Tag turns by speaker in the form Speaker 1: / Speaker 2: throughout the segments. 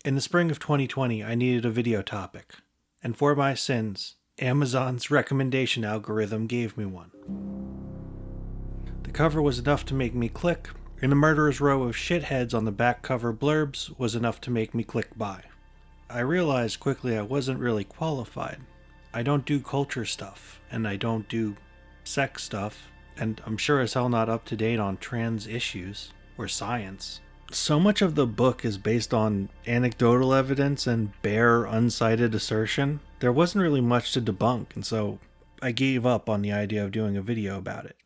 Speaker 1: In the spring of 2020, I needed a video topic, and for my sins, Amazon's recommendation algorithm gave me one. The cover was enough to make me click, and the murderer's row of shitheads on the back cover blurbs was enough to make me click buy. I realized quickly I wasn't really qualified. I don't do culture stuff, and I don't do sex stuff, and I'm sure as hell not up to date on trans issues or science. So much of the book is based on anecdotal evidence and bare, unsighted assertion. There wasn't really much to debunk, and so I gave up on the idea of doing a video about it.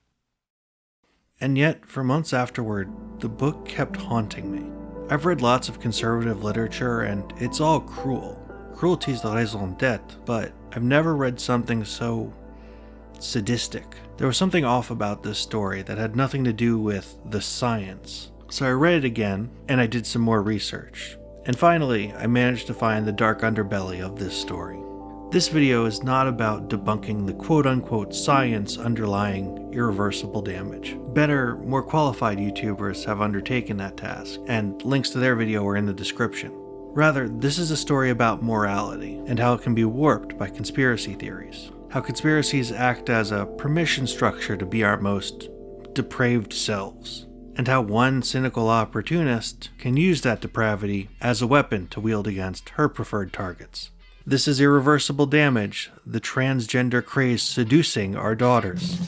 Speaker 1: And yet, for months afterward, the book kept haunting me. I've read lots of conservative literature, and it's all cruel. Cruelty's the raison d'etre, but I've never read something so sadistic. There was something off about this story that had nothing to do with the science. So I read it again, and I did some more research. And finally, I managed to find the dark underbelly of this story. This video is not about debunking the quote-unquote science underlying irreversible damage. Better, more qualified YouTubers have undertaken that task, and links to their video are in the description. Rather, this is a story about morality, and how it can be warped by conspiracy theories. How conspiracies act as a permission structure to be our most depraved selves. And how one cynical opportunist can use that depravity as a weapon to wield against her preferred targets. This is Irreversible Damage, the transgender craze seducing our daughters.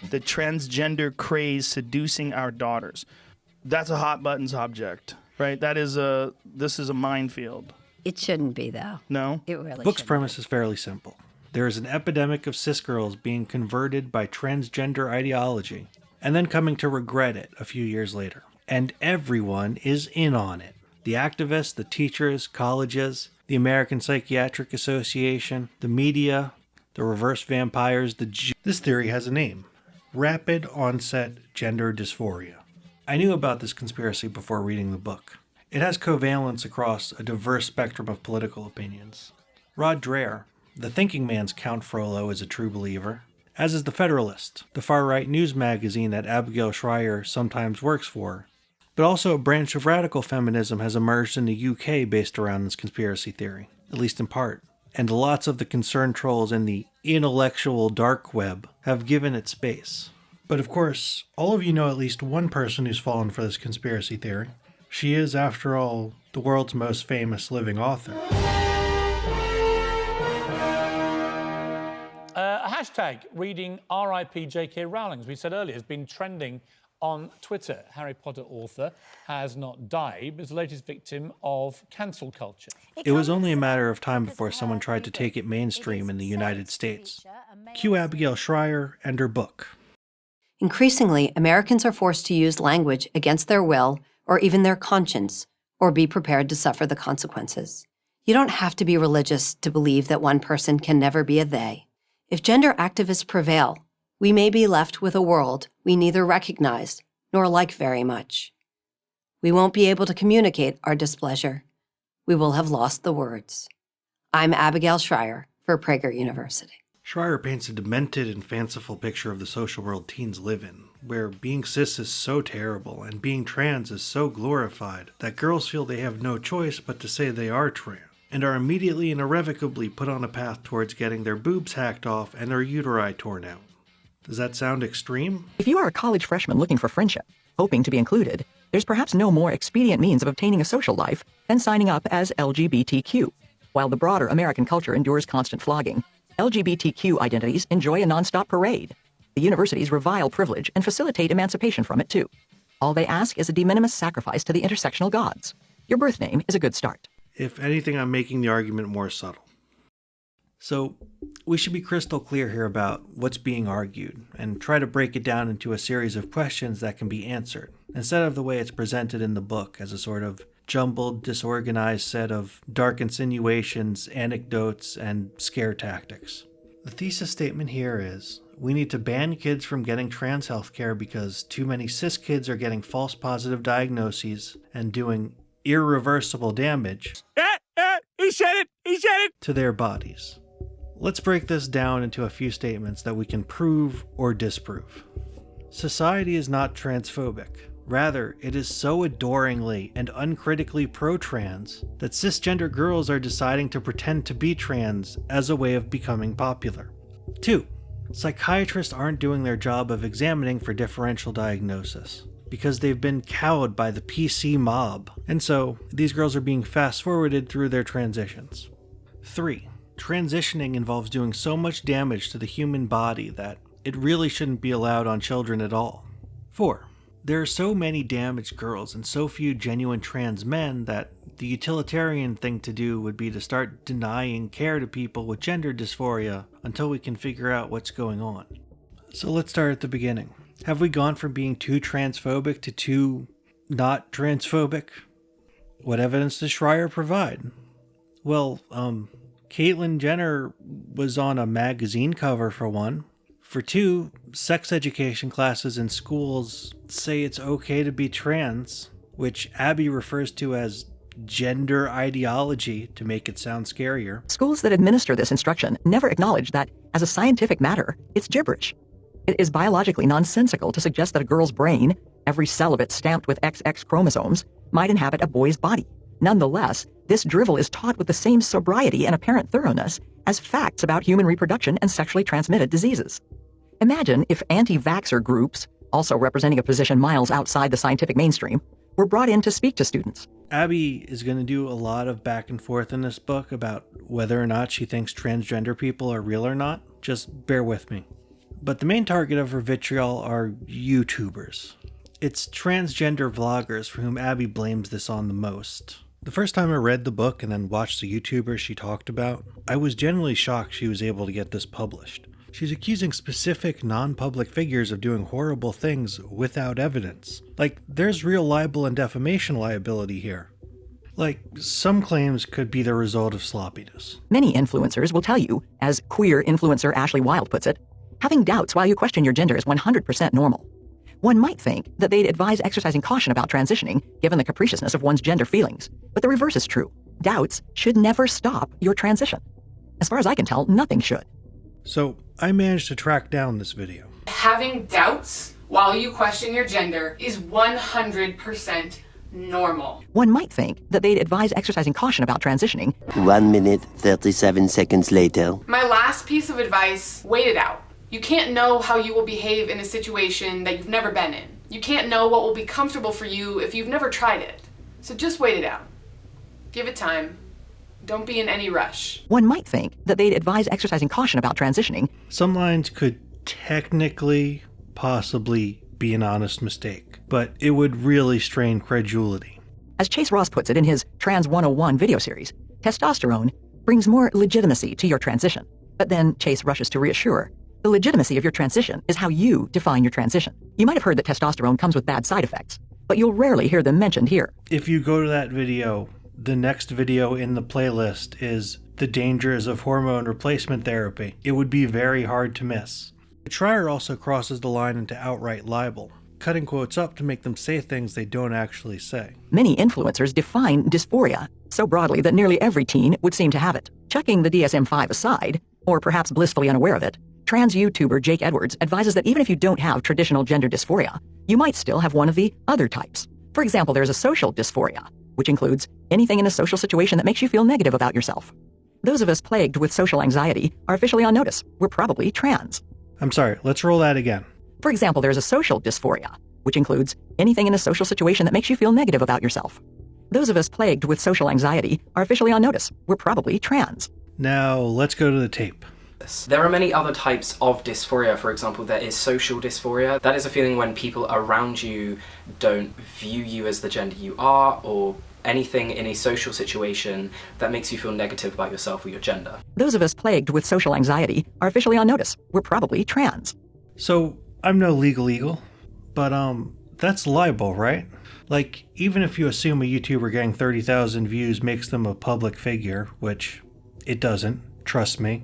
Speaker 2: The transgender craze seducing our daughters. That's a hot button subject, right? This is a minefield.
Speaker 3: It shouldn't be, though.
Speaker 2: No?
Speaker 3: It really
Speaker 1: Book's
Speaker 3: shouldn't
Speaker 1: premise is fairly simple. There is an epidemic of cis girls being converted by transgender ideology, and then coming to regret it a few years later. And everyone is in on it. The activists, the teachers, colleges, the American Psychiatric Association, the media, the reverse vampires, This theory has a name. Rapid onset gender dysphoria. I knew about this conspiracy before reading the book. It has covalence across a diverse spectrum of political opinions. Rod Dreher, the thinking man's Count Frollo, is a true believer, as is The Federalist, the far-right news magazine that Abigail Shrier sometimes works for. But also a branch of radical feminism has emerged in the UK based around this conspiracy theory, at least in part. And lots of the concerned trolls in the intellectual dark web have given it space. But of course, all of you know at least one person who's fallen for this conspiracy theory. She is, after all, the world's most famous living author.
Speaker 4: A hashtag reading RIP J.K. Rowling, as we said earlier, has been trending on Twitter. Harry Potter author has not died, but is the latest victim of cancel culture.
Speaker 1: It was only a matter of time before someone tried to take it mainstream in the United States. Cue Abigail Shrier and her book.
Speaker 3: Increasingly, Americans are forced to use language against their will or even their conscience, or be prepared to suffer the consequences. You don't have to be religious to believe that one person can never be a they. If gender activists prevail, we may be left with a world we neither recognize nor like very much. We won't be able to communicate our displeasure. We will have lost the words. I'm Abigail Shrier for Prager University.
Speaker 1: Shrier paints a demented and fanciful picture of the social world teens live in, where being cis is so terrible and being trans is so glorified that girls feel they have no choice but to say they are trans, and are immediately and irrevocably put on a path towards getting their boobs hacked off and their uteri torn out. Does that sound extreme?
Speaker 5: If you are a college freshman looking for friendship, hoping to be included, there's perhaps no more expedient means of obtaining a social life than signing up as LGBTQ. While the broader American culture endures constant flogging, LGBTQ identities enjoy a nonstop parade. The universities revile privilege and facilitate emancipation from it too. All they ask is a de minimis sacrifice to the intersectional gods. Your birth name is a good start.
Speaker 1: If anything, I'm making the argument more subtle. So, we should be crystal clear here about what's being argued, and try to break it down into a series of questions that can be answered, instead of the way it's presented in the book as a sort of jumbled, disorganized set of dark insinuations, anecdotes, and scare tactics. The thesis statement here is, we need to ban kids from getting trans healthcare because too many cis kids are getting false positive diagnoses and doing irreversible damage to their bodies. Let's break this down into a few statements that we can prove or disprove. Society is not transphobic. Rather, it is so adoringly and uncritically pro-trans that cisgender girls are deciding to pretend to be trans as a way of becoming popular. 2. Psychiatrists aren't doing their job of examining for differential diagnosis, because they've been cowed by the PC mob, and so these girls are being fast-forwarded through their transitions. 3. Transitioning involves doing so much damage to the human body that it really shouldn't be allowed on children at all. 4. There are so many damaged girls and so few genuine trans men that the utilitarian thing to do would be to start denying care to people with gender dysphoria until we can figure out what's going on. So let's start at the beginning. Have we gone from being too transphobic to too not transphobic? What evidence does Shrier provide? Well, Caitlyn Jenner was on a magazine cover for one. For 2, sex education classes in schools say it's okay to be trans, which Abby refers to as gender ideology to make it sound scarier.
Speaker 5: Schools that administer this instruction never acknowledge that, as a scientific matter, it's gibberish. It is biologically nonsensical to suggest that a girl's brain, every cell of it stamped with XX chromosomes, might inhabit a boy's body. Nonetheless, this drivel is taught with the same sobriety and apparent thoroughness as facts about human reproduction and sexually transmitted diseases. Imagine if anti-vaxxer groups, also representing a position miles outside the scientific mainstream, were brought in to speak to students.
Speaker 1: Abby is going to do a lot of back and forth in this book about whether or not she thinks transgender people are real or not. Just bear with me. But the main target of her vitriol are YouTubers. It's transgender vloggers for whom Abby blames this on the most. The first time I read the book and then watched the YouTubers she talked about, I was genuinely shocked she was able to get this published. She's accusing specific non-public figures of doing horrible things without evidence. Like, there's real libel and defamation liability here. Like, some claims could be the result of sloppiness.
Speaker 5: Many influencers will tell you, as queer influencer Ashley Wilde puts it, having doubts while you question your gender is 100% normal. One might think that they'd advise exercising caution about transitioning, given the capriciousness of one's gender feelings. But the reverse is true. Doubts should never stop your transition. As far as I can tell, nothing should.
Speaker 1: So, I managed to track down this video.
Speaker 6: Having doubts while you question your gender is 100% normal.
Speaker 5: One might think that they'd advise exercising caution about transitioning.
Speaker 7: 1 minute, 37 seconds later.
Speaker 6: My last piece of advice, wait it out. You can't know how you will behave in a situation that you've never been in. You can't know what will be comfortable for you if you've never tried it. So just wait it out. Give it time. Don't be in any rush.
Speaker 5: One might think that they'd advise exercising caution about transitioning.
Speaker 1: Some lines could technically, possibly be an honest mistake, but it would really strain credulity.
Speaker 5: As Chase Ross puts it in his Trans 101 video series, testosterone brings more legitimacy to your transition. But then Chase rushes to reassure, the legitimacy of your transition is how you define your transition. You might have heard that testosterone comes with bad side effects, but you'll rarely hear them mentioned here.
Speaker 1: If you go to that video, the next video in the playlist is The Dangers of Hormone Replacement Therapy. It would be very hard to miss. Shrier also crosses the line into outright libel, cutting quotes up to make them say things they don't actually say.
Speaker 5: Many influencers define dysphoria so broadly that nearly every teen would seem to have it. Chucking the DSM-5 aside, or perhaps blissfully unaware of it, trans YouTuber Jake Edwards advises that even if you don't have traditional gender dysphoria, you might still have one of the other types. For example, there's a social dysphoria, which includes anything in a social situation that makes you feel negative about yourself. Those of us plagued with social anxiety are officially on notice. We're probably trans.
Speaker 1: I'm sorry, let's roll that again.
Speaker 5: For example, there's a social dysphoria, which includes anything in a social situation that makes you feel negative about yourself. Those of us plagued with social anxiety are officially on notice. We're probably trans.
Speaker 1: Now, let's go to the tape.
Speaker 8: There are many other types of dysphoria. For example, there is social dysphoria. That is a feeling when people around you don't view you as the gender you are, or anything in a social situation that makes you feel negative about yourself or your gender.
Speaker 5: Those of us plagued with social anxiety are officially on notice. We're probably trans.
Speaker 1: So, I'm no legal eagle, but that's libel, right? Like, even if you assume a YouTuber getting 30,000 views makes them a public figure, which it doesn't, trust me,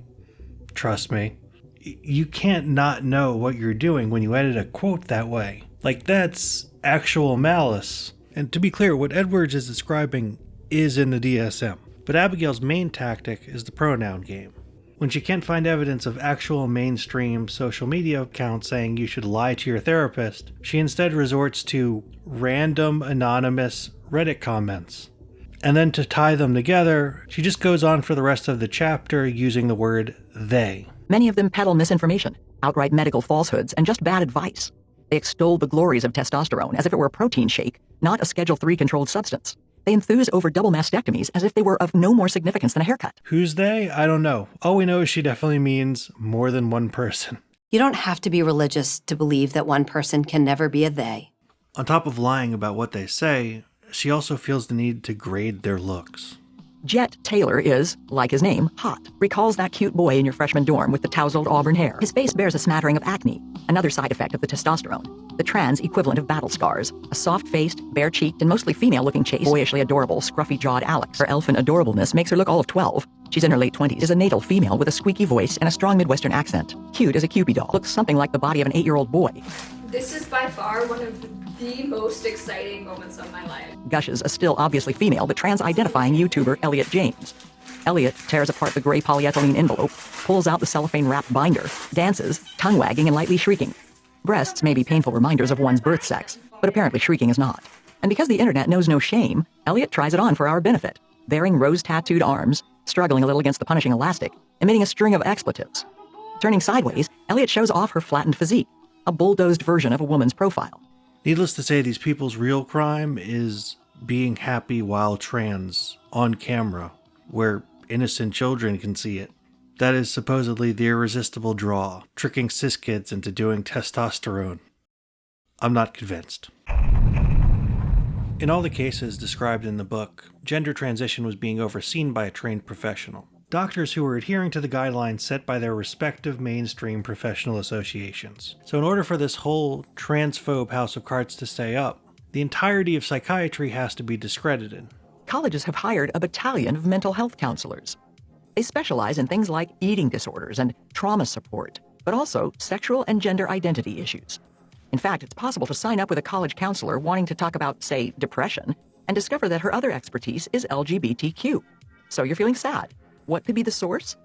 Speaker 1: you can't not know what you're doing when you edit a quote that way. Like, that's actual malice. And to be clear, what Edwards is describing is in the DSM. But Abigail's main tactic is the pronoun game. When she can't find evidence of actual mainstream social media accounts saying you should lie to your therapist, she instead resorts to random anonymous Reddit comments. And then to tie them together, she just goes on for the rest of the chapter using the word they.
Speaker 5: Many of them peddle misinformation, outright medical falsehoods, and just bad advice. They extol the glories of testosterone as if it were a protein shake, not a Schedule III controlled substance. They enthuse over double mastectomies as if they were of no more significance than a haircut.
Speaker 1: Who's they? I don't know. All we know is she definitely means more than one person.
Speaker 3: You don't have to be religious to believe that one person can never be a they.
Speaker 1: On top of lying about what they say, she also feels the need to grade their looks.
Speaker 5: Jet Taylor is, like his name, hot. Recalls that cute boy in your freshman dorm with the tousled auburn hair. His face bears a smattering of acne, another side effect of the testosterone. The trans equivalent of battle scars. A soft-faced, bare-cheeked, and mostly female-looking chaste, boyishly adorable, scruffy-jawed Alex. Her elfin adorableness makes her look all of 12. She's in her late 20s, is a natal female with a squeaky voice and a strong Midwestern accent. Cute as a Cupid doll. Looks something like the body of an 8-year-old boy.
Speaker 9: This is by far one of the most exciting moments of my life.
Speaker 5: Gushes a still obviously female but trans-identifying YouTuber Elliot James. Elliot tears apart the gray polyethylene envelope, pulls out the cellophane-wrapped binder, dances, tongue-wagging and lightly shrieking. Breasts may be painful reminders of one's birth sex, but apparently shrieking is not. And because the internet knows no shame, Elliot tries it on for our benefit, bearing rose-tattooed arms, struggling a little against the punishing elastic, emitting a string of expletives. Turning sideways, Elliot shows off her flattened physique, a bulldozed version of a woman's profile.
Speaker 1: Needless to say, these people's real crime is being happy while trans, on camera, where innocent children can see it. That is supposedly the irresistible draw, tricking cis kids into doing testosterone. I'm not convinced. In all the cases described in the book, gender transition was being overseen by a trained professional. Doctors who were adhering to the guidelines set by their respective mainstream professional associations. So in order for this whole transphobe house of cards to stay up, the entirety of psychiatry has to be discredited.
Speaker 5: Colleges have hired a battalion of mental health counselors. They specialize in things like eating disorders and trauma support, but also sexual and gender identity issues. In fact, it's possible to sign up with a college counselor wanting to talk about, say, depression, and discover that her other expertise is LGBTQ. So you're feeling sad. What could be the source?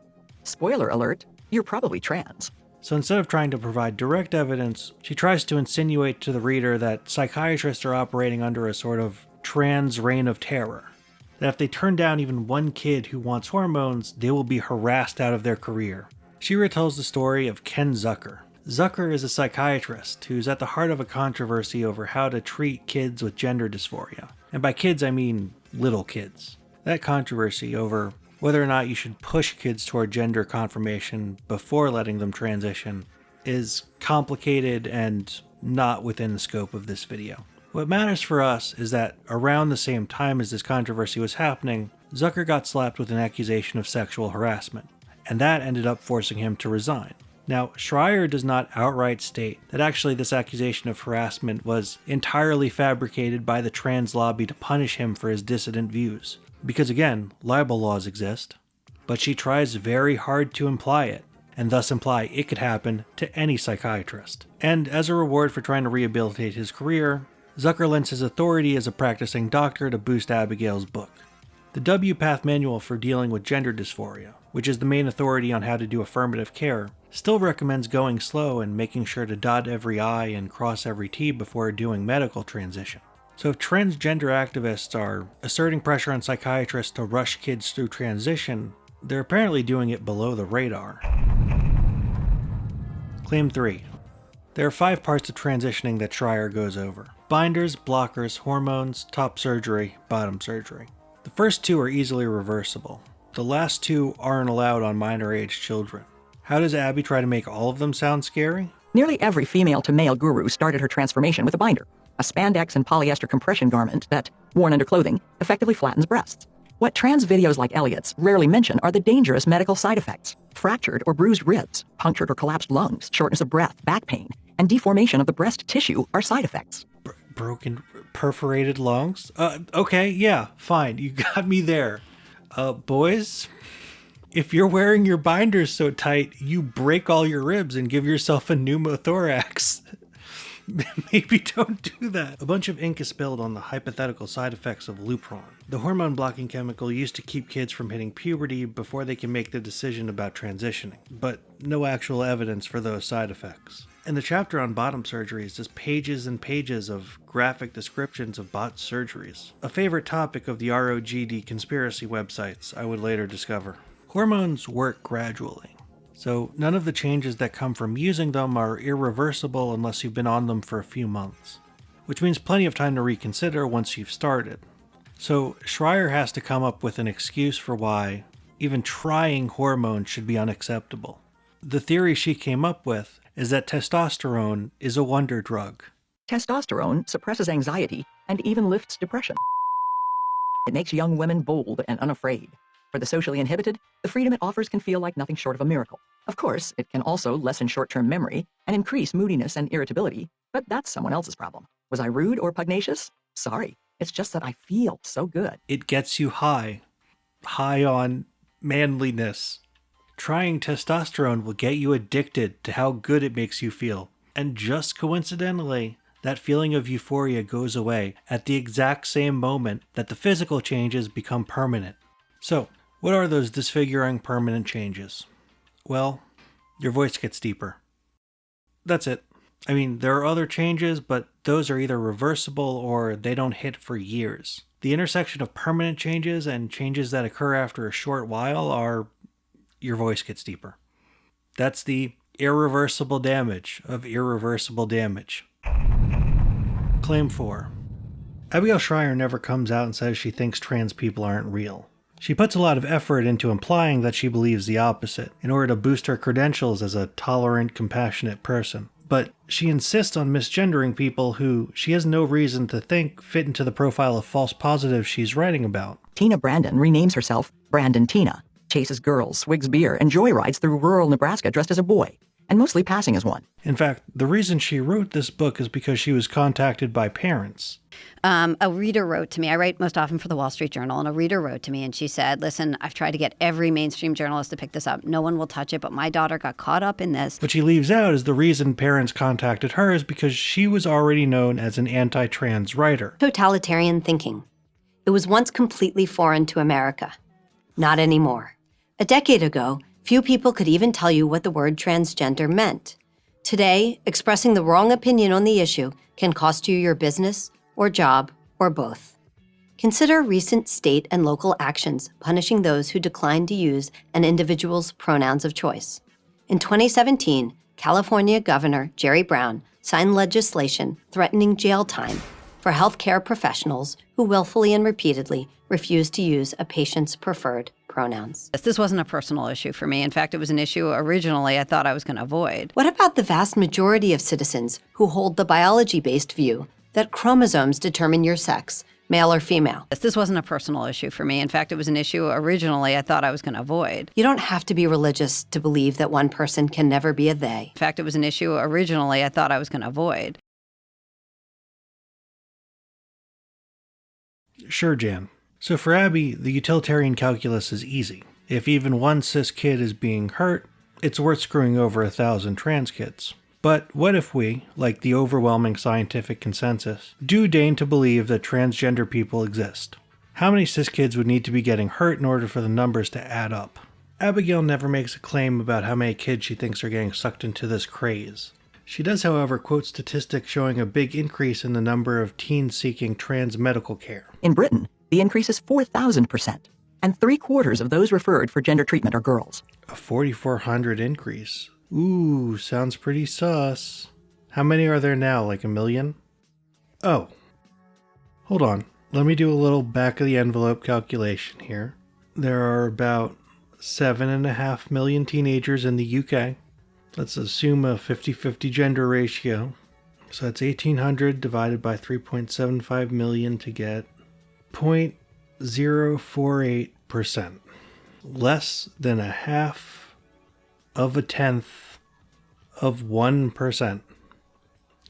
Speaker 5: Spoiler alert, you're probably trans.
Speaker 1: So instead of trying to provide direct evidence, she tries to insinuate to the reader that psychiatrists are operating under a sort of trans reign of terror. That if they turn down even one kid who wants hormones, they will be harassed out of their career. She retells the story of Ken Zucker. Zucker is a psychiatrist who's at the heart of a controversy over how to treat kids with gender dysphoria. And by kids, I mean little kids. That controversy over whether or not you should push kids toward gender confirmation before letting them transition is complicated and not within the scope of this video. What matters for us is that around the same time as this controversy was happening, Zucker got slapped with an accusation of sexual harassment, and that ended up forcing him to resign. Now, Shrier does not outright state that actually this accusation of harassment was entirely fabricated by the trans lobby to punish him for his dissident views, because again, libel laws exist, but she tries very hard to imply it, and thus imply it could happen to any psychiatrist. And as a reward for trying to rehabilitate his career, Zucker lends his authority as a practicing doctor to boost Abigail's book. The W-Path Manual for Dealing with Gender Dysphoria, which is the main authority on how to do affirmative care, still recommends going slow and making sure to dot every I and cross every T before doing medical transition. So if transgender activists are asserting pressure on psychiatrists to rush kids through transition, they're apparently doing it below the radar. Claim 3. There are 5 parts of transitioning that Shrier goes over. Binders, blockers, hormones, top surgery, bottom surgery. The first 2 are easily reversible. The last 2 aren't allowed on minor-aged children. How does Abby try to make all of them sound scary?
Speaker 5: Nearly every female-to-male guru started her transformation with a binder, a spandex and polyester compression garment that, worn under clothing, effectively flattens breasts. What trans videos like Elliot's rarely mention are the dangerous medical side effects. Fractured or bruised ribs, punctured or collapsed lungs, shortness of breath, back pain, and deformation of the breast tissue are side effects.
Speaker 1: Broken, perforated lungs? Okay, yeah, fine, you got me there. Boys, if you're wearing your binders so tight, you break all your ribs and give yourself a pneumothorax. Maybe don't do that. A bunch of ink is spilled on the hypothetical side effects of Lupron, the hormone-blocking chemical used to keep kids from hitting puberty before they can make the decision about transitioning, but no actual evidence for those side effects. And the chapter on bottom surgeries is pages and pages of graphic descriptions of bot surgeries, a favorite topic of the ROGD conspiracy websites I would later discover. Hormones work gradually. So none of the changes that come from using them are irreversible unless you've been on them for a few months, which means plenty of time to reconsider once you've started. So Shrier has to come up with an excuse for why even trying hormones should be unacceptable. The theory she came up with is that testosterone is a wonder drug.
Speaker 5: Testosterone suppresses anxiety and even lifts depression. It makes young women bold and unafraid. For the socially inhibited, the freedom it offers can feel like nothing short of a miracle. Of course, it can also lessen short-term memory and increase moodiness and irritability, but that's someone else's problem. Was I rude or pugnacious? Sorry, it's just that I feel so good.
Speaker 1: It gets you high on manliness. Trying testosterone will get you addicted to how good it makes you feel. And just coincidentally, that feeling of euphoria goes away at the exact same moment that the physical changes become permanent. So, what are those disfiguring permanent changes? Well, your voice gets deeper. That's it. I mean, there are other changes, but those are either reversible or they don't hit for years. The intersection of permanent changes and changes that occur after a short while are your voice gets deeper. That's the irreversible damage of irreversible damage. Claim 4. Abigail Shrier never comes out and says she thinks trans people aren't real. She puts a lot of effort into implying that she believes the opposite in order to boost her credentials as a tolerant, compassionate person. But she insists on misgendering people who she has no reason to think fit into the profile of false positives she's writing about.
Speaker 5: Tina Brandon renames herself Brandon Tina, chases girls, swigs beer, and joyrides through rural Nebraska dressed as a boy, and mostly passing as one.
Speaker 1: In fact, the reason she wrote this book is because she was contacted by parents.
Speaker 3: A reader wrote to me. I write most often for the Wall Street Journal, and a reader wrote to me and she said, listen, I've tried to get every mainstream journalist to pick this up. No one will touch it, but my daughter got caught up in this.
Speaker 1: What she leaves out is the reason parents contacted her is because she was already known as an anti-trans writer.
Speaker 3: Totalitarian thinking. It was once completely foreign to America. Not anymore. A decade ago, few people could even tell you what the word transgender meant. Today, expressing the wrong opinion on the issue can cost you your business or job or both. Consider recent state and local actions punishing those who decline to use an individual's pronouns of choice. In 2017, California Governor Jerry Brown signed legislation threatening jail time for healthcare professionals who willfully and repeatedly refuse to use a patient's preferred pronouns. This wasn't a personal issue for me. In fact, it was an issue originally I thought I was going to avoid. What about the vast majority of citizens who hold the biology-based view that chromosomes determine your sex, male or female? This wasn't a personal issue for me. In fact, it was an issue originally I thought I was going to avoid. You don't have to be religious to believe that one person can never be a they. In fact, it was an issue originally I thought I was going to avoid.
Speaker 1: Sure, Jan. So for Abby, the utilitarian calculus is easy. If even one cis kid is being hurt, it's worth screwing over 1,000 trans kids. But what if we, like the overwhelming scientific consensus, do deign to believe that transgender people exist? How many cis kids would need to be getting hurt in order for the numbers to add up? Abigail never makes a claim about how many kids she thinks are getting sucked into this craze. She does, however, quote statistics showing a big increase in the number of teens seeking trans medical care.
Speaker 5: In Britain, the increase is 4,000%, and 3/4 of those referred for gender treatment are girls.
Speaker 1: A 4,400 increase. Ooh, sounds pretty sus. How many are there now, like 1 million? Oh. Hold on. Let me do a little back-of-the-envelope calculation here. There are about 7.5 million teenagers in the UK. Let's assume a 50-50 gender ratio. So that's 1,800 divided by 3.75 million to get 0.048%. Less than a half of a tenth of 1%.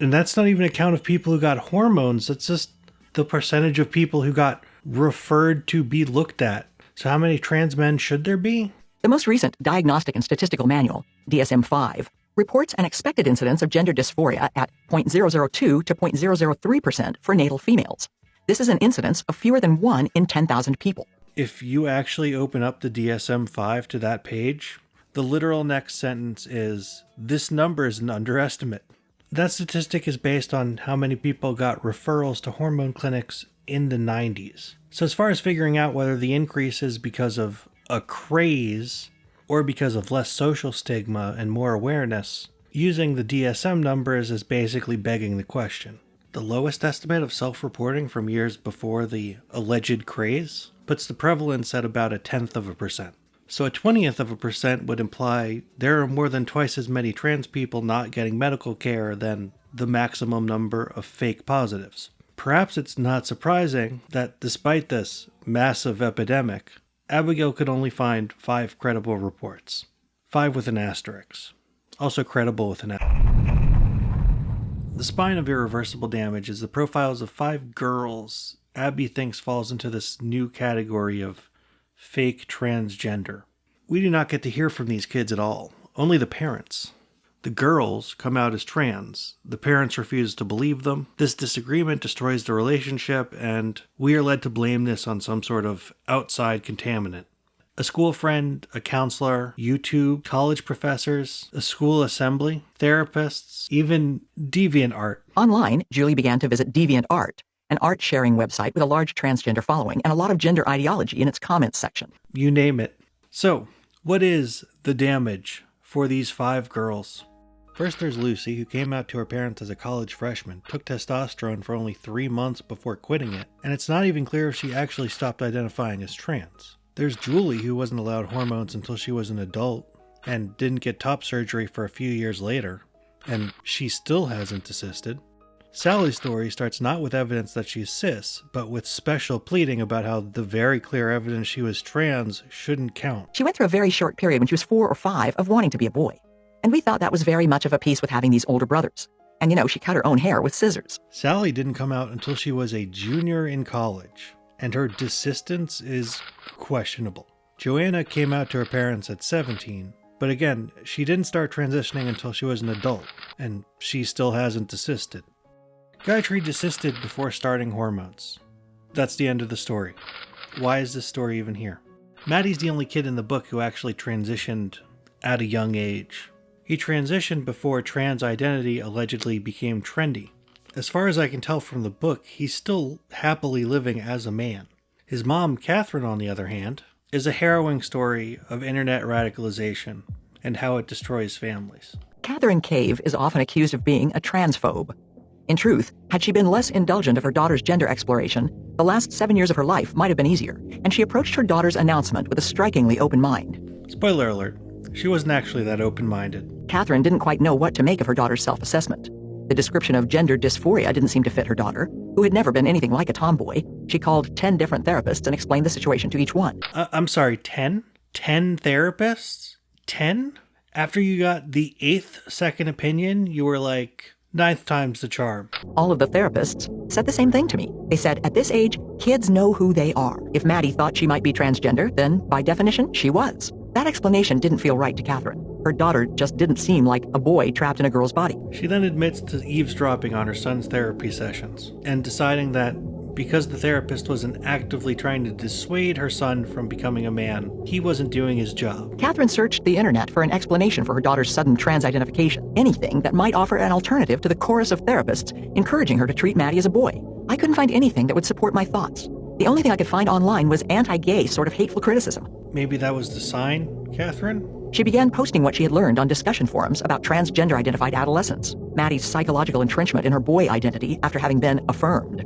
Speaker 1: And that's not even a count of people who got hormones. That's just the percentage of people who got referred to be looked at. So how many trans men should there be?
Speaker 5: The most recent Diagnostic and Statistical Manual, DSM-5, reports an expected incidence of gender dysphoria at 0.002 to 0.003% for natal females. This is an incidence of fewer than 1 in 10,000 people.
Speaker 1: If you actually open up the DSM-5 to that page, the literal next sentence is, "This number is an underestimate." That statistic is based on how many people got referrals to hormone clinics in the 90s. So as far as figuring out whether the increase is because of a craze or because of less social stigma and more awareness, using the DSM numbers is basically begging the question. The lowest estimate of self-reporting from years before the alleged craze puts the prevalence at about 0.1%. So 0.20% would imply there are more than twice as many trans people not getting medical care than the maximum number of fake positives. Perhaps it's not surprising that despite this massive epidemic, Abigail could only find 5 credible reports. 5 with an asterisk. Also credible with an asterisk. The spine of irreversible damage is the profiles of 5 girls Abby thinks falls into this new category of fake transgender. We do not get to hear from these kids at all, only the parents. The girls come out as trans. The parents refuse to believe them. This disagreement destroys the relationship, and we are led to blame this on some sort of outside contaminant. A school friend, a counselor, YouTube, college professors, a school assembly, therapists, even DeviantArt.
Speaker 5: Online, Julie began to visit DeviantArt, an art-sharing website with a large transgender following and a lot of gender ideology in its comments section.
Speaker 1: You name it. So, what is the damage for these 5 girls? First, there's Lucy, who came out to her parents as a college freshman, took testosterone for only 3 months before quitting it, and it's not even clear if she actually stopped identifying as trans. There's Julie, who wasn't allowed hormones until she was an adult, and didn't get top surgery for a few years later, and she still hasn't desisted. Sally's story starts not with evidence that she's cis, but with special pleading about how the very clear evidence she was trans shouldn't count.
Speaker 5: She went through a very short period when she was 4 or 5 of wanting to be a boy. And we thought that was very much of a piece with having these older brothers. And she cut her own hair with scissors.
Speaker 1: Sally didn't come out until she was a junior in college, and her desistance is questionable. Joanna came out to her parents at 17, but again, she didn't start transitioning until she was an adult, and she still hasn't desisted. Gayatri desisted before starting hormones. That's the end of the story. Why is this story even here? Maddie's the only kid in the book who actually transitioned at a young age. He transitioned before trans identity allegedly became trendy. As far as I can tell from the book, he's still happily living as a man. His mom, Catherine, on the other hand, is a harrowing story of internet radicalization and how it destroys families.
Speaker 5: Catherine Cave is often accused of being a transphobe. In truth, had she been less indulgent of her daughter's gender exploration, the last 7 years of her life might have been easier, and she approached her daughter's announcement with a strikingly open mind.
Speaker 1: Spoiler alert, she wasn't actually that open-minded.
Speaker 5: Catherine didn't quite know what to make of her daughter's self-assessment. The description of gender dysphoria didn't seem to fit her daughter, who had never been anything like a tomboy. She called 10 different therapists and explained the situation to each one.
Speaker 1: I'm sorry, 10? 10 therapists? 10? After you got the 8th second opinion, you were like, 9th time's the charm.
Speaker 5: All of the therapists said the same thing to me. They said, at this age, kids know who they are. If Maddie thought she might be transgender, then by definition, she was. That explanation didn't feel right to Catherine. Her daughter just didn't seem like a boy trapped in a girl's body.
Speaker 1: She then admits to eavesdropping on her son's therapy sessions and deciding that because the therapist wasn't actively trying to dissuade her son from becoming a man, he wasn't doing his job.
Speaker 5: Catherine searched the internet for an explanation for her daughter's sudden trans identification. Anything that might offer an alternative to the chorus of therapists encouraging her to treat Maddie as a boy. I couldn't find anything that would support my thoughts. The only thing I could find online was anti-gay sort of hateful criticism.
Speaker 1: Maybe that was the sign, Catherine?
Speaker 5: She began posting what she had learned on discussion forums about transgender-identified adolescents, Maddie's psychological entrenchment in her boy identity after having been affirmed.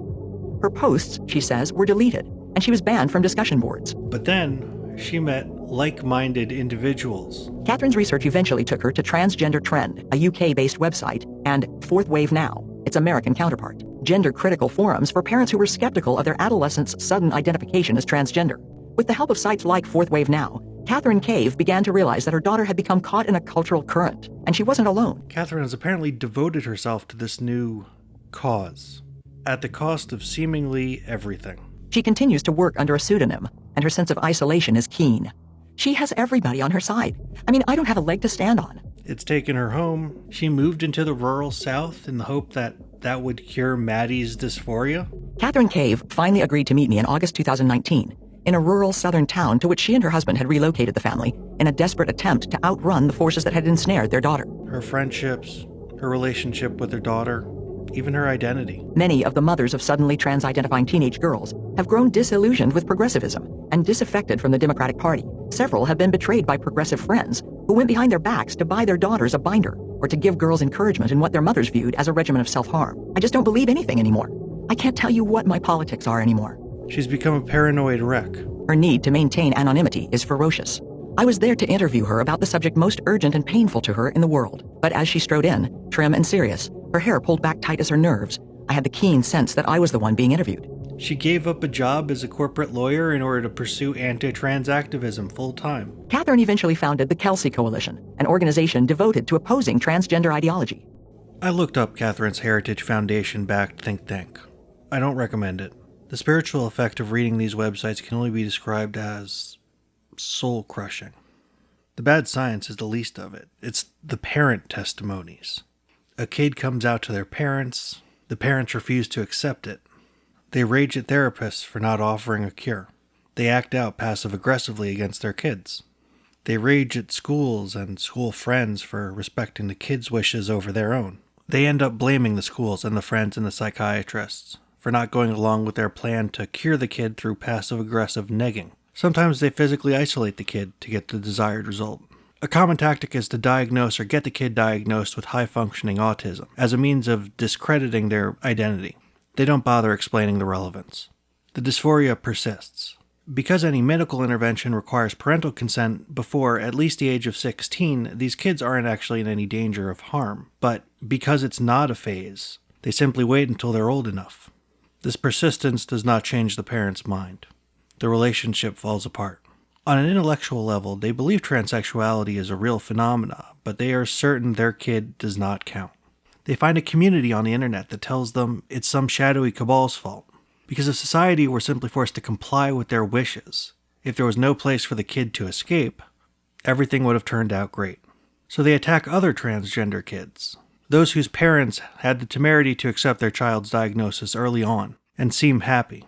Speaker 5: Her posts, she says, were deleted, and she was banned from discussion boards.
Speaker 1: But then, she met like-minded individuals.
Speaker 5: Catherine's research eventually took her to Transgender Trend, a UK-based website, and Fourth Wave Now, its American counterpart, gender-critical forums for parents who were skeptical of their adolescents' sudden identification as transgender. With the help of sites like Fourth Wave Now, Catherine Cave began to realize that her daughter had become caught in a cultural current, and she wasn't alone.
Speaker 1: Catherine has apparently devoted herself to this new cause, at the cost of seemingly everything.
Speaker 5: She continues to work under a pseudonym, and her sense of isolation is keen. She has everybody on her side. I mean, I don't have a leg to stand on.
Speaker 1: It's taken her home. She moved into the rural South in the hope that that would cure Maddie's dysphoria.
Speaker 5: Catherine Cave finally agreed to meet me in August 2019 in a rural southern town to which she and her husband had relocated the family in a desperate attempt to outrun the forces that had ensnared their daughter.
Speaker 1: Her friendships, her relationship with her daughter, even her identity.
Speaker 5: Many of the mothers of suddenly trans-identifying teenage girls have grown disillusioned with progressivism and disaffected from the Democratic Party. Several have been betrayed by progressive friends who went behind their backs to buy their daughters a binder or to give girls encouragement in what their mothers viewed as a regimen of self-harm. I just don't believe anything anymore. I can't tell you what my politics are anymore.
Speaker 1: She's become a paranoid wreck.
Speaker 5: Her need to maintain anonymity is ferocious. I was there to interview her about the subject most urgent and painful to her in the world. But as she strode in, trim and serious, her hair pulled back tight as her nerves, I had the keen sense that I was the one being interviewed.
Speaker 1: She gave up a job as a corporate lawyer in order to pursue anti-trans activism full-time.
Speaker 5: Catherine eventually founded the Kelsey Coalition, an organization devoted to opposing transgender ideology.
Speaker 1: I looked up Catherine's Heritage Foundation-backed think tank. I don't recommend it. The spiritual effect of reading these websites can only be described as soul-crushing. The bad science is the least of it. It's the parent testimonies. A kid comes out to their parents. The parents refuse to accept it. They rage at therapists for not offering a cure. They act out passive-aggressively against their kids. They rage at schools and school friends for respecting the kids' wishes over their own. They end up blaming the schools and the friends and the psychiatrists for not going along with their plan to cure the kid through passive-aggressive negging. Sometimes they physically isolate the kid to get the desired result. A common tactic is to diagnose or get the kid diagnosed with high-functioning autism as a means of discrediting their identity. They don't bother explaining the relevance. The dysphoria persists. Because any medical intervention requires parental consent before at least the age of 16, these kids aren't actually in any danger of harm. But because it's not a phase, they simply wait until they're old enough. This persistence does not change the parent's mind. The relationship falls apart. On an intellectual level, they believe transsexuality is a real phenomena, but they are certain their kid does not count. They find a community on the internet that tells them it's some shadowy cabal's fault. Because if society were simply forced to comply with their wishes, if there was no place for the kid to escape, everything would have turned out great. So they attack other transgender kids, those whose parents had the temerity to accept their child's diagnosis early on and seem happy,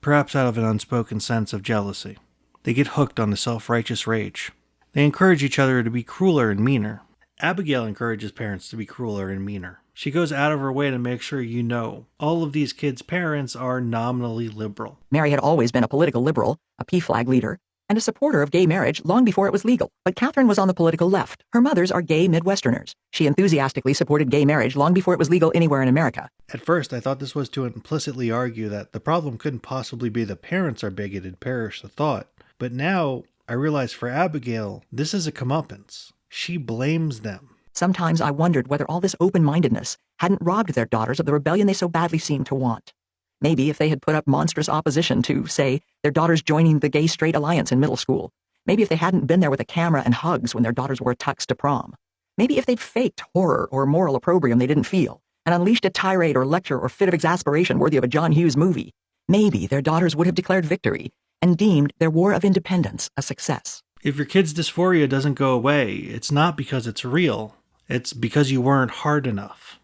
Speaker 1: perhaps out of an unspoken sense of jealousy. They get hooked on the self-righteous rage. They encourage each other to be crueler and meaner. Abigail encourages parents to be crueler and meaner. She goes out of her way to make sure you know all of these kids' parents are nominally liberal.
Speaker 5: Mary had always been a political liberal, a PFLAG leader, and a supporter of gay marriage long before it was legal. But Catherine was on the political left. Her mothers are gay Midwesterners. She enthusiastically supported gay marriage long before it was legal anywhere in America.
Speaker 1: At first, I thought this was to implicitly argue that the problem couldn't possibly be the parents are bigoted, perish the thought. But now, I realize for Abigail, this is a comeuppance. She blames them.
Speaker 5: Sometimes I wondered whether all this open-mindedness hadn't robbed their daughters of the rebellion they so badly seemed to want. Maybe if they had put up monstrous opposition to, say, their daughters joining the gay-straight alliance in middle school. Maybe if they hadn't been there with a camera and hugs when their daughters wore tux to prom. Maybe if they'd faked horror or moral opprobrium they didn't feel and unleashed a tirade or lecture or fit of exasperation worthy of a John Hughes movie. Maybe their daughters would have declared victory and deemed their war of independence a success.
Speaker 1: If your kid's dysphoria doesn't go away, it's not because it's real. It's because you weren't hard enough.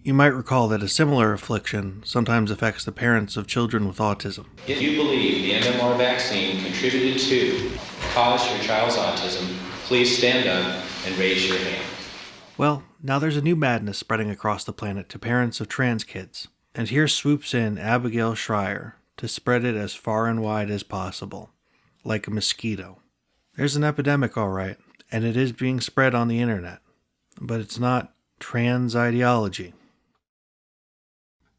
Speaker 1: You might recall that a similar affliction sometimes affects the parents of children with autism.
Speaker 10: If you believe the MMR vaccine contributed to cause your child's autism, please stand up and raise your hand.
Speaker 1: Well, now there's a new madness spreading across the planet to parents of trans kids. And here swoops in Abigail Shrier to spread it as far and wide as possible, like a mosquito. There's an epidemic, all right, and it is being spread on the internet. But it's not trans ideology.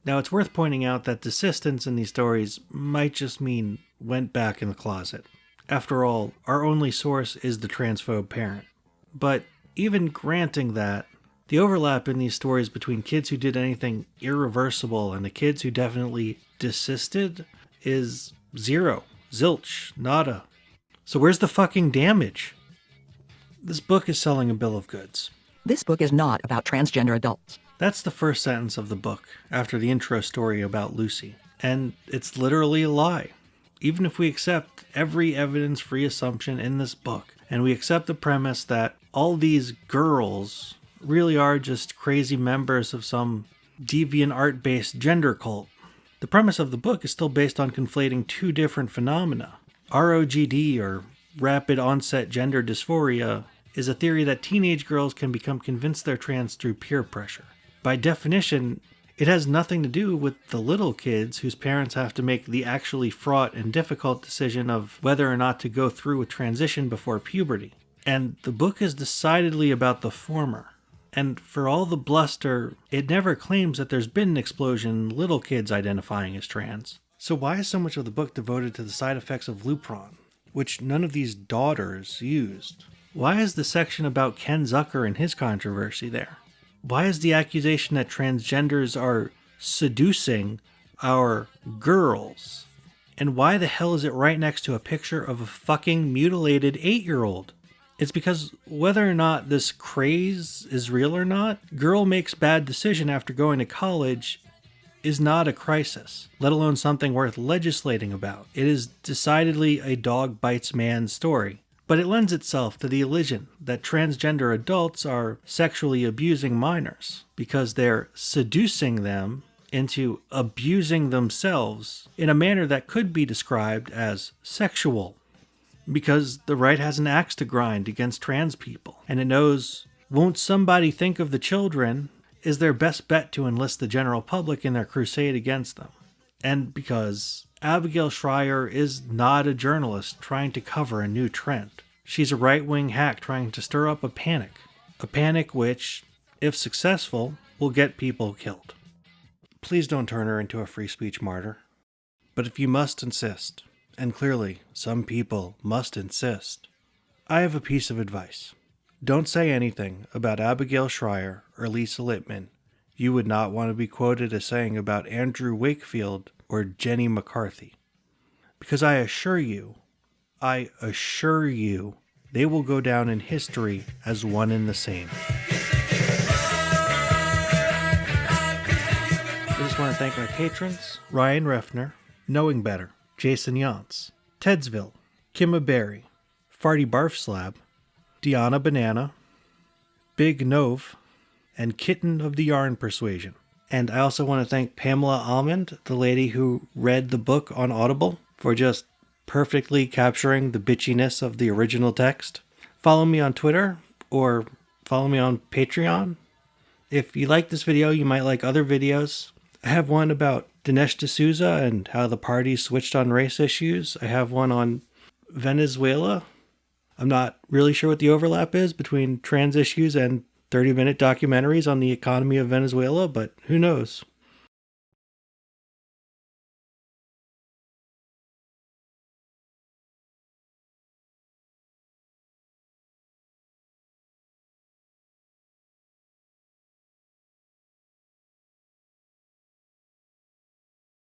Speaker 1: Now, it's worth pointing out that desistance in these stories might just mean went back in the closet. After all, our only source is the transphobe parent. But even granting that, the overlap in these stories between kids who did anything irreversible and the kids who definitely desisted is zero. Zilch. Nada. So where's the fucking damage? This book is selling a bill of goods.
Speaker 5: This book is not about transgender adults.
Speaker 1: That's the first sentence of the book, after the intro story about Lucy. And it's literally a lie. Even if we accept every evidence-free assumption in this book, and we accept the premise that all these girls really are just crazy members of some deviant art-based gender cult. The premise of the book is still based on conflating two different phenomena. ROGD, or rapid onset gender dysphoria, is a theory that teenage girls can become convinced they're trans through peer pressure. By definition, it has nothing to do with the little kids whose parents have to make the actually fraught and difficult decision of whether or not to go through with transition before puberty. And the book is decidedly about the former. And for all the bluster, it never claims that there's been an explosion in little kids identifying as trans. So why is so much of the book devoted to the side effects of Lupron, which none of these daughters used? Why is the section about Ken Zucker and his controversy there? Why is the accusation that transgenders are seducing our girls? And why the hell is it right next to a picture of a fucking mutilated 8-year-old? It's because whether or not this craze is real or not, girl makes bad decision after going to college is not a crisis, let alone something worth legislating about. It is decidedly a dog bites man story. But it lends itself to the illusion that transgender adults are sexually abusing minors because they're seducing them into abusing themselves in a manner that could be described as sexual. Because the right has an axe to grind against trans people, and it knows, won't somebody think of the children is their best bet to enlist the general public in their crusade against them. And because Abigail Shrier is not a journalist trying to cover a new trend. She's a right-wing hack trying to stir up a panic which, if successful, will get people killed. Please don't turn her into a free speech martyr. But if you must insist, and clearly some people must insist, I have a piece of advice. Don't say anything about Abigail Shrier or Lisa Littman you would not want to be quoted as saying about Andrew Wakefield or Jenny McCarthy. Because I assure you, they will go down in history as one and the same. I just want to thank my patrons, Ryan Refner, Knowing Better, Jason Yance, Tedsville, Kimma Berry, Farty Barf Slab, Deanna Banana, Big Nove, and Kitten of the Yarn Persuasion. And I also want to thank Pamela Almond, the lady who read the book on Audible, for just perfectly capturing the bitchiness of the original text. Follow me on Twitter, or follow me on Patreon. If you like this video, you might like other videos. I have one about Dinesh D'Souza and how the party switched on race issues. I have one on Venezuela. I'm not really sure what the overlap is between trans issues and 30-minute documentaries on the economy of Venezuela, but who knows?